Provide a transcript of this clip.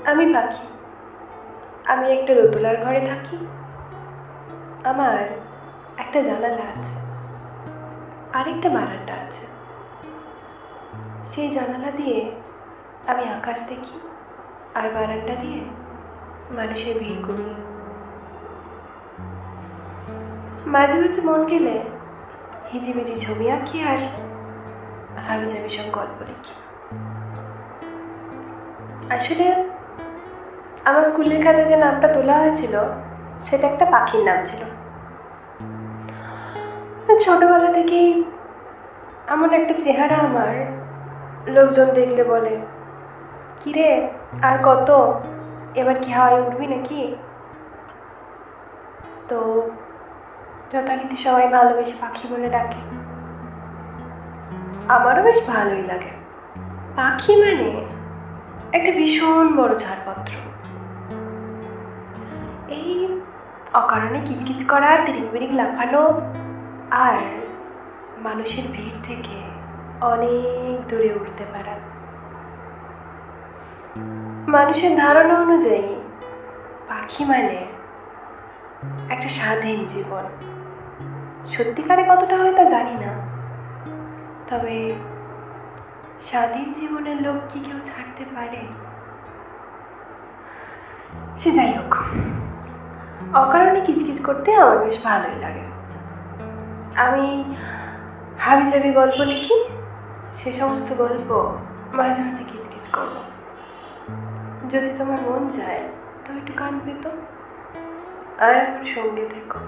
আমি পাখি। আমি একটা দোতলার ঘরে থাকি। আমার একটা জানালা আছে, আরেকটা বারান্দা আছে। সেই জানালা দিয়ে আমি আকাশ দেখি, আর বারান্দা দিয়ে মানুষের ভিড়গুলো। মাঝে মাঝে মন গেলে হিজিবিজি ছবি আঁকি আর হাবিজাবি সব গল্প লিখি। আসলে আমার স্কুলের খাতায় যে নামটা তোলা হয়েছিল সেটা একটা পাখির নাম ছিল। ছোটবেলা থেকেই এমন একটা চেহারা আমার, লোকজন দেখলে বলে, কিরে আর কত, এবার কি হাওয়ায় উঠবি নাকি? তো যথারীতি সবাই ভালোবেসে পাখি বলে ডাকে। আমারও বেশ ভালোই লাগে। পাখি মানে একটা ভীষণ বড় ছাড়পত্র। এই অকারণে কিচকিচ করা, তিরিং বিরিং লাফানো আর মানুষের ভিড় থেকে অনেক দূরে উঠতে পারা। মানুষের ধারণা অনুযায়ী পাখি মানে একটা স্বাধীন জীবন। সত্যিকারে কতটা হয় তা জানি না, তবে স্বাধীন জীবনের লোক কি কেউ ছাড়তে পারে? সে যাই হোক, অকারণে কিচকিচ করতে আমার বেশ ভালোই লাগে। আমি হাবিজাবি গল্প লিখি, সে সমস্ত গল্প মাঝে মাঝে কিচকিচ করব। যদি তোমার মন চায় তো একটু কান পেতো আর আমার সঙ্গে থেকো।